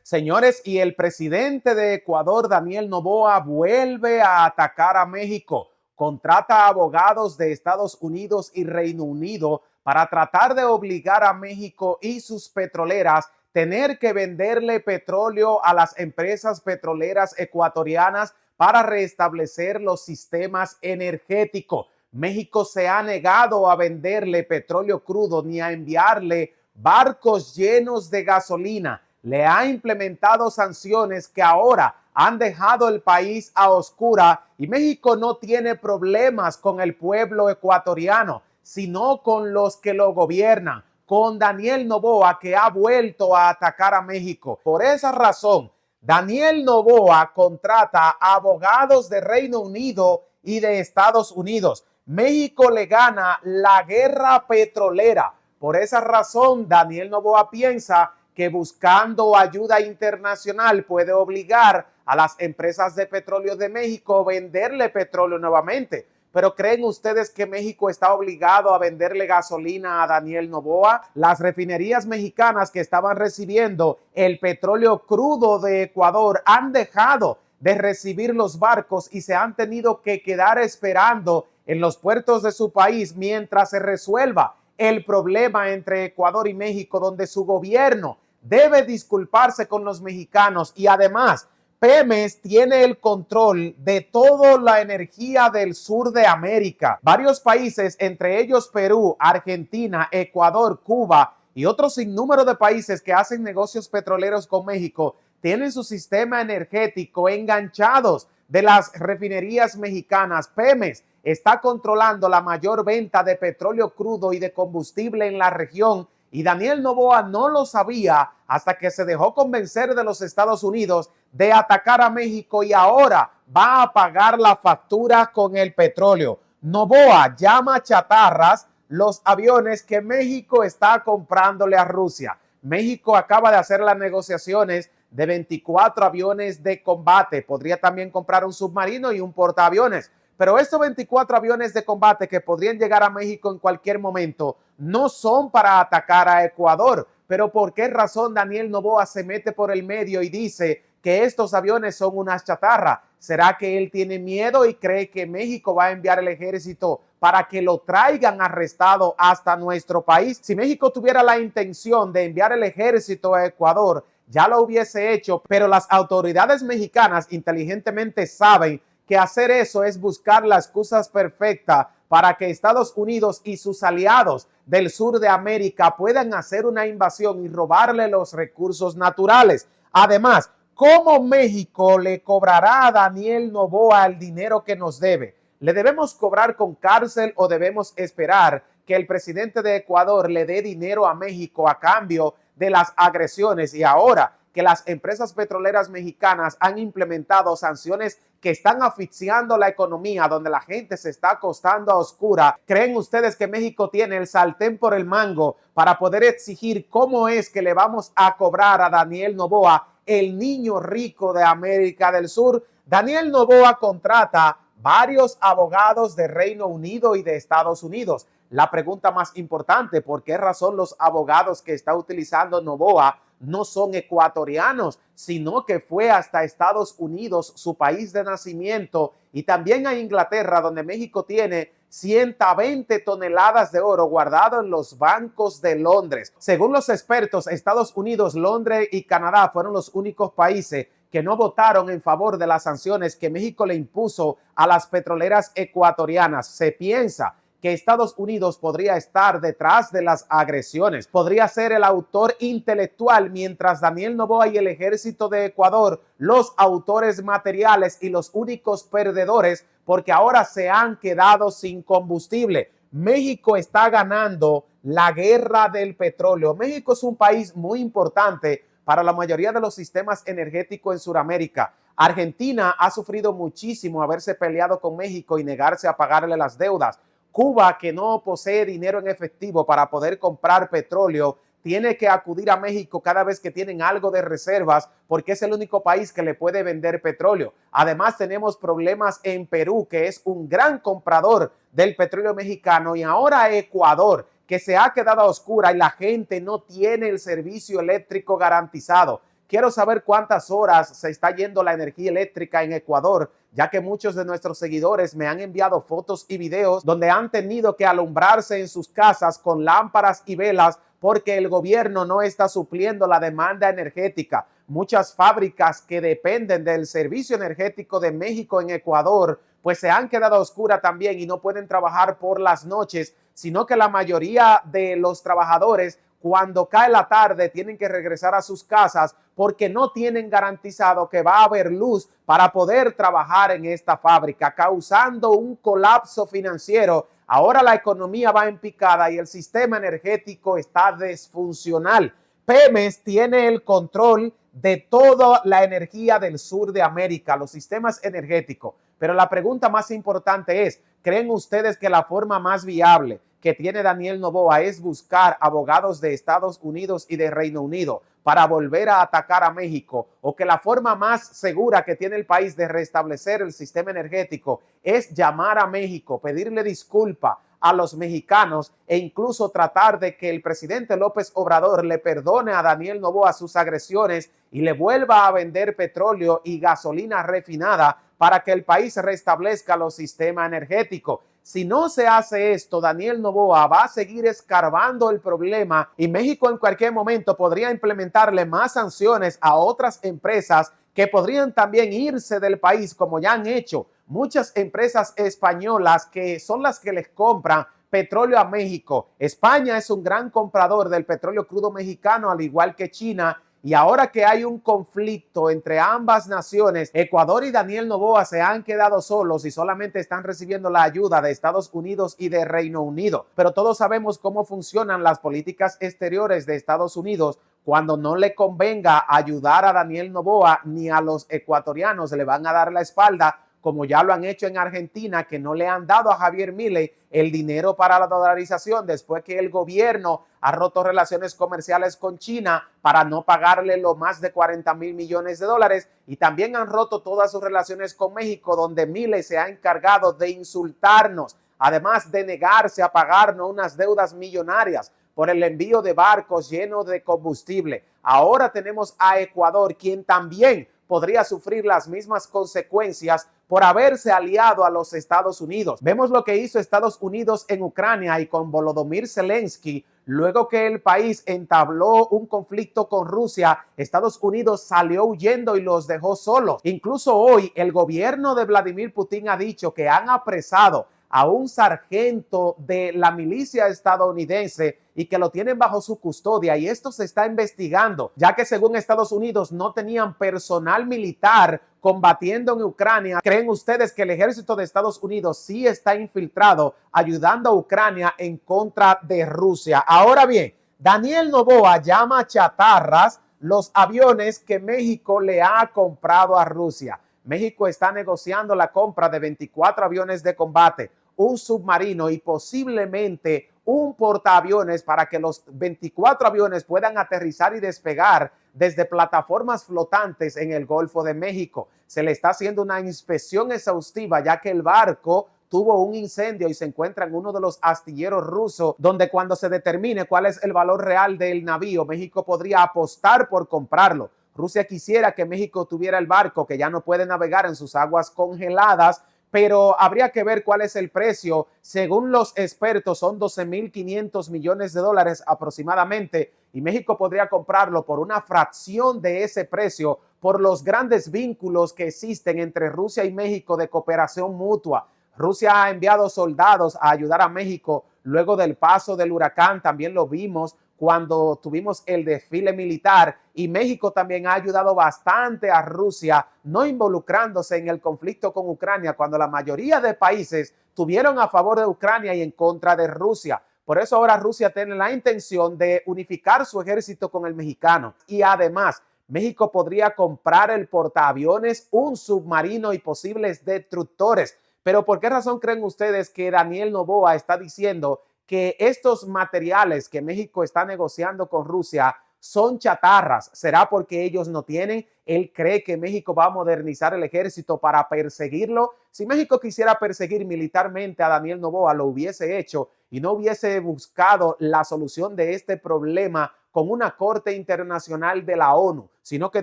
Señores, y el presidente de Ecuador, Daniel Noboa, vuelve a atacar a México. Contrata a abogados de Estados Unidos y Reino Unido para tratar de obligar a México y sus petroleras tener que venderle petróleo a las empresas petroleras ecuatorianas para restablecer los sistemas energéticos. México se ha negado a venderle petróleo crudo ni a enviarle barcos llenos de gasolina. Le ha implementado sanciones que ahora han dejado el país a oscura y México no tiene problemas con el pueblo ecuatoriano, sino con los que lo gobiernan, con Daniel Noboa, que ha vuelto a atacar a México. Por esa razón, Daniel Noboa contrata a abogados de Reino Unido y de Estados Unidos. México le gana la guerra petrolera. Por esa razón, Daniel Noboa piensa que buscando ayuda internacional puede obligar a las empresas de petróleo de México a venderle petróleo nuevamente. Pero ¿creen ustedes que México está obligado a venderle gasolina a Daniel Noboa? Las refinerías mexicanas que estaban recibiendo el petróleo crudo de Ecuador han dejado de recibir los barcos y se han tenido que quedar esperando en los puertos de su país mientras se resuelva el problema entre Ecuador y México, donde su gobierno debe disculparse con los mexicanos y además Pemex tiene el control de toda la energía del sur de América. Varios países, entre ellos Perú, Argentina, Ecuador, Cuba y otros sinnúmero de países que hacen negocios petroleros con México, tienen su sistema energético enganchados de las refinerías mexicanas. Pemex está controlando la mayor venta de petróleo crudo y de combustible en la región y Daniel Noboa no lo sabía hasta que se dejó convencer de los Estados Unidos de atacar a México y ahora va a pagar la factura con el petróleo. Noboa llama chatarras los aviones que México está comprándole a Rusia. México acaba de hacer las negociaciones de 24 aviones de combate. Podría también comprar un submarino y un portaaviones. Pero estos 24 aviones de combate que podrían llegar a México en cualquier momento no son para atacar a Ecuador. Pero ¿por qué razón Daniel Noboa se mete por el medio y dice que estos aviones son una chatarra? ¿Será que él tiene miedo y cree que México va a enviar el ejército para que lo traigan arrestado hasta nuestro país? Si México tuviera la intención de enviar el ejército a Ecuador, ya lo hubiese hecho, pero las autoridades mexicanas inteligentemente saben que hacer eso es buscar las excusas perfectas para que Estados Unidos y sus aliados del sur de América puedan hacer una invasión y robarle los recursos naturales. Además, ¿cómo México le cobrará a Daniel Noboa el dinero que nos debe? ¿Le debemos cobrar con cárcel o debemos esperar que el presidente de Ecuador le dé dinero a México a cambio de las agresiones? Y ahora que las empresas petroleras mexicanas han implementado sanciones que están asfixiando la economía, donde la gente se está acostando a oscura, ¿creen ustedes que México tiene el sartén por el mango para poder exigir cómo es que le vamos a cobrar a Daniel Noboa, el niño rico de América del Sur? Daniel Noboa contrata varios abogados de Reino Unido y de Estados Unidos. La pregunta más importante, ¿por qué razón los abogados que está utilizando Noboa no son ecuatorianos, sino que fue hasta Estados Unidos, su país de nacimiento, y también a Inglaterra, donde México tiene 120 toneladas de oro guardado en los bancos de Londres? Según los expertos, Estados Unidos, Londres y Canadá fueron los únicos países que no votaron en favor de las sanciones que México le impuso a las petroleras ecuatorianas. Se piensa que Estados Unidos podría estar detrás de las agresiones, podría ser el autor intelectual, mientras Daniel Noboa y el ejército de Ecuador, los autores materiales y los únicos perdedores, porque ahora se han quedado sin combustible. México está ganando la guerra del petróleo. México es un país muy importante para la mayoría de los sistemas energéticos en Sudamérica. Argentina ha sufrido muchísimo haberse peleado con México y negarse a pagarle las deudas. Cuba, que no posee dinero en efectivo para poder comprar petróleo, tiene que acudir a México cada vez que tienen algo de reservas porque es el único país que le puede vender petróleo. Además, tenemos problemas en Perú, que es un gran comprador del petróleo mexicano, y ahora Ecuador, que se ha quedado a oscura y la gente no tiene el servicio eléctrico garantizado. Quiero saber cuántas horas se está yendo la energía eléctrica en Ecuador, ya que muchos de nuestros seguidores me han enviado fotos y videos donde han tenido que alumbrarse en sus casas con lámparas y velas porque el gobierno no está supliendo la demanda energética. Muchas fábricas que dependen del servicio energético de México en Ecuador, pues se han quedado a oscuras también y no pueden trabajar por las noches, sino que la mayoría de los trabajadores, cuando cae la tarde, tienen que regresar a sus casas porque no tienen garantizado que va a haber luz para poder trabajar en esta fábrica, causando un colapso financiero. Ahora la economía va en picada y el sistema energético está disfuncional. Pemex tiene el control de toda la energía del sur de América, los sistemas energéticos. Pero la pregunta más importante es, ¿creen ustedes que la forma más viable que tiene Daniel Noboa es buscar abogados de Estados Unidos y de Reino Unido para volver a atacar a México, o que la forma más segura que tiene el país de restablecer el sistema energético es llamar a México, pedirle disculpa a los mexicanos e incluso tratar de que el presidente López Obrador le perdone a Daniel Noboa sus agresiones y le vuelva a vender petróleo y gasolina refinada para que el país restablezca los sistemas energéticos? Si no se hace esto, Daniel Noboa va a seguir escarbando el problema y México en cualquier momento podría implementarle más sanciones a otras empresas que podrían también irse del país, como ya han hecho muchas empresas españolas que son las que les compran petróleo a México. España es un gran comprador del petróleo crudo mexicano, al igual que China. Y ahora que hay un conflicto entre ambas naciones, Ecuador y Daniel Noboa se han quedado solos y solamente están recibiendo la ayuda de Estados Unidos y de Reino Unido. Pero todos sabemos cómo funcionan las políticas exteriores de Estados Unidos. Cuando no le convenga ayudar a Daniel Noboa ni a los ecuatorianos, le van a dar la espalda, como ya lo han hecho en Argentina, que no le han dado a Javier Milei el dinero para la dolarización después que el gobierno ha roto relaciones comerciales con China para no pagarle lo más de 40,000 millones de dólares, y también han roto todas sus relaciones con México, donde Milei se ha encargado de insultarnos, además de negarse a pagarnos unas deudas millonarias por el envío de barcos llenos de combustible. Ahora tenemos a Ecuador, quien también podría sufrir las mismas consecuencias por haberse aliado a los Estados Unidos. Vemos lo que hizo Estados Unidos en Ucrania y con Volodymyr Zelensky. Luego que el país entabló un conflicto con Rusia, Estados Unidos salió huyendo y los dejó solos. Incluso hoy el gobierno de Vladimir Putin ha dicho que han apresado a un sargento de la milicia estadounidense y que lo tienen bajo su custodia, y esto se está investigando, ya que según Estados Unidos no tenían personal militar combatiendo en Ucrania. ¿Creen ustedes que el ejército de Estados Unidos sí está infiltrado ayudando a Ucrania en contra de Rusia? Ahora bien, Daniel Noboa llama chatarras los aviones que México le ha comprado a Rusia. México está negociando la compra de 24 aviones de combate, un submarino y posiblemente un portaaviones para que los 24 aviones puedan aterrizar y despegar desde plataformas flotantes en el Golfo de México. Se le está haciendo una inspección exhaustiva, ya que el barco tuvo un incendio y se encuentra en uno de los astilleros rusos, donde cuando se determine cuál es el valor real del navío, México podría apostar por comprarlo. Rusia quisiera que México tuviera el barco, que ya no puede navegar en sus aguas congeladas, pero habría que ver cuál es el precio. Según los expertos, son 12,500 millones de dólares aproximadamente, y México podría comprarlo por una fracción de ese precio por los grandes vínculos que existen entre Rusia y México de cooperación mutua. Rusia ha enviado soldados a ayudar a México luego del paso del huracán, también lo vimos cuando tuvimos el desfile militar, y México también ha ayudado bastante a Rusia, no involucrándose en el conflicto con Ucrania, cuando la mayoría de países tuvieron a favor de Ucrania y en contra de Rusia. Por eso ahora Rusia tiene la intención de unificar su ejército con el mexicano, y además México podría comprar el portaaviones, un submarino y posibles destructores. Pero ¿por qué razón creen ustedes que Daniel Noboa está diciendo que estos materiales que México está negociando con Rusia son chatarras. ¿Será porque ellos no tienen? ¿Él cree que México va a modernizar el ejército para perseguirlo? Si México quisiera perseguir militarmente a Daniel Noboa, lo hubiese hecho y no hubiese buscado la solución de este problema con una corte internacional de la ONU, sino que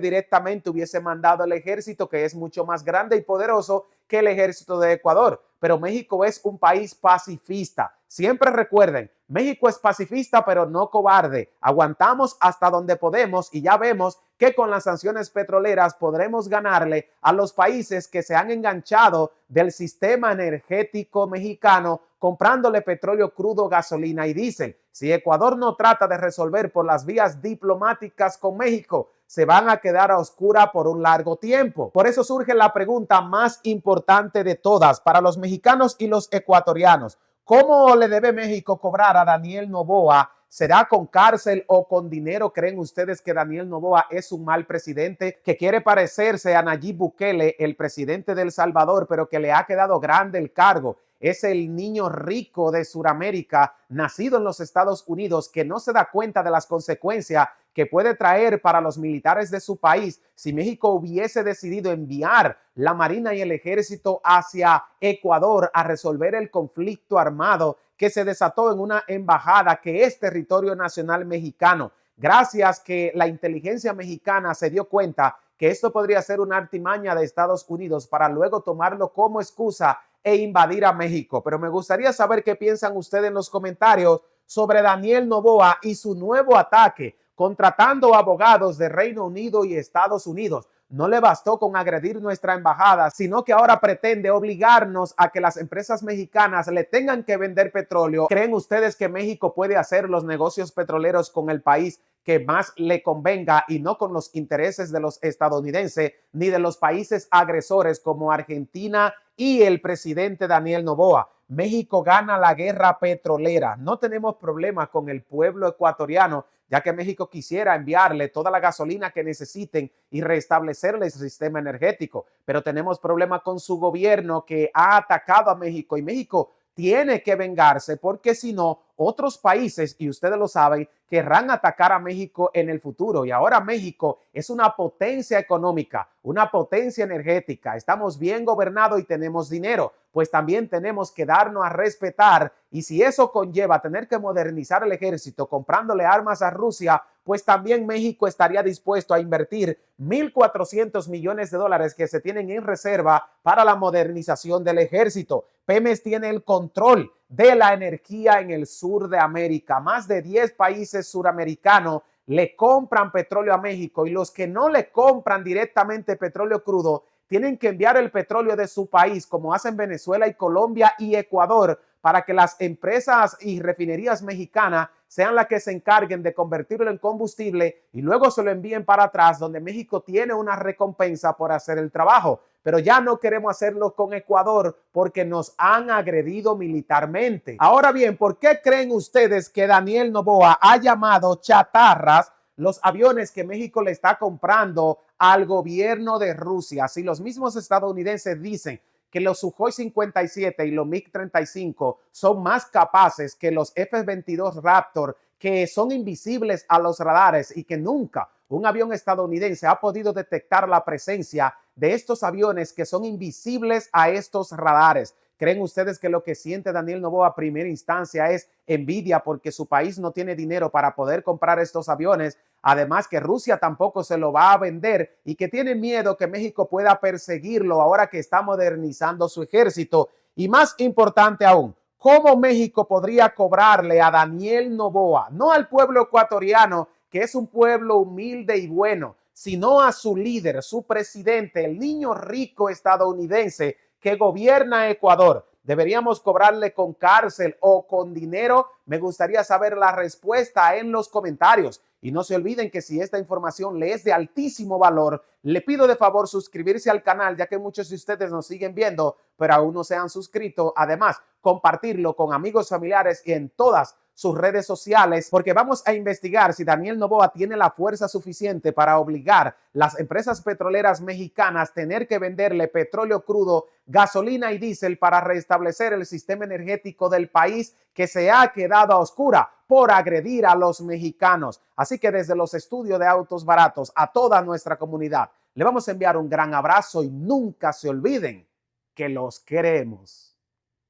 directamente hubiese mandado el ejército, que es mucho más grande y poderoso que el ejército de Ecuador. Pero México es un país pacifista. Siempre recuerden, México es pacifista, pero no cobarde. Aguantamos hasta donde podemos y ya vemos que con las sanciones petroleras podremos ganarle a los países que se han enganchado del sistema energético mexicano comprándole petróleo crudo, gasolina y diésel. Si Ecuador no trata de resolver por las vías diplomáticas con México, se van a quedar a oscura por un largo tiempo. Por eso surge la pregunta más importante de todas para los mexicanos y los ecuatorianos. ¿Cómo le debe México cobrar a Daniel Noboa? ¿Será con cárcel o con dinero? ¿Creen ustedes que Daniel Noboa es un mal presidente que quiere parecerse a Nayib Bukele, el presidente de El Salvador, pero que le ha quedado grande el cargo? Es el niño rico de Sudamérica, nacido en los Estados Unidos, que no se da cuenta de las consecuencias que puede traer para los militares de su país si México hubiese decidido enviar la Marina y el Ejército hacia Ecuador a resolver el conflicto armado que se desató en una embajada que es territorio nacional mexicano. Gracias que la inteligencia mexicana se dio cuenta que esto podría ser una artimaña de Estados Unidos para luego tomarlo como excusa e invadir a México. Pero me gustaría saber qué piensan ustedes en los comentarios sobre Daniel Noboa y su nuevo ataque, contratando abogados de Reino Unido y Estados Unidos. No le bastó con agredir nuestra embajada, sino que ahora pretende obligarnos a que las empresas mexicanas le tengan que vender petróleo. ¿Creen ustedes que México puede hacer los negocios petroleros con el país que más le convenga y no con los intereses de los estadounidenses ni de los países agresores como Argentina y el presidente Daniel Noboa? México gana la guerra petrolera. No tenemos problemas con el pueblo ecuatoriano, ya que México quisiera enviarle toda la gasolina que necesiten y restablecerle el sistema energético. Pero tenemos problemas con su gobierno que ha atacado a México y México tiene que vengarse porque si no, otros países, y ustedes lo saben, querrán atacar a México en el futuro. Y ahora México es una potencia económica, una potencia energética. Estamos bien gobernados y tenemos dinero, pues también tenemos que darnos a respetar. Y si eso conlleva tener que modernizar el ejército comprándole armas a Rusia, pues también México estaría dispuesto a invertir 1.400 millones de dólares que se tienen en reserva para la modernización del ejército. Pemex tiene el control de la energía en el sur de América. Más de 10 países suramericanos le compran petróleo a México y los que no le compran directamente petróleo crudo tienen que enviar el petróleo de su país, como hacen Venezuela y Colombia y Ecuador, para que las empresas y refinerías mexicanas sean las que se encarguen de convertirlo en combustible y luego se lo envíen para atrás, donde México tiene una recompensa por hacer el trabajo. Pero ya no queremos hacerlo con Ecuador porque nos han agredido militarmente. Ahora bien, ¿por qué creen ustedes que Daniel Noboa ha llamado chatarras los aviones que México le está comprando al gobierno de Rusia? Si los mismos estadounidenses dicen que los Sukhoi 57 y los MiG-35 son más capaces que los F-22 Raptor, que son invisibles a los radares y que nunca un avión estadounidense ha podido detectar la presencia de estos aviones que son invisibles a estos radares. ¿Creen ustedes que lo que siente Daniel Noboa a primera instancia es envidia porque su país no tiene dinero para poder comprar estos aviones? Además que Rusia tampoco se lo va a vender y que tiene miedo que México pueda perseguirlo ahora que está modernizando su ejército. Y más importante aún, ¿cómo México podría cobrarle a Daniel Noboa, no al pueblo ecuatoriano, que es un pueblo humilde y bueno, sino a su líder, su presidente, el niño rico estadounidense que gobierna Ecuador? ¿Deberíamos cobrarle con cárcel o con dinero? Me gustaría saber la respuesta en los comentarios. Y no se olviden que si esta información le es de altísimo valor, le pido de favor suscribirse al canal, ya que muchos de ustedes nos siguen viendo, pero aún no se han suscrito. Además, compartirlo con amigos, familiares y en todas sus redes sociales, porque vamos a investigar si Daniel Noboa tiene la fuerza suficiente para obligar las empresas petroleras mexicanas a tener que venderle petróleo crudo, gasolina y diésel para restablecer el sistema energético del país que se ha quedado a oscura por agredir a los mexicanos. Así que desde los estudios de autos baratos a toda nuestra comunidad, le vamos a enviar un gran abrazo y nunca se olviden que los queremos.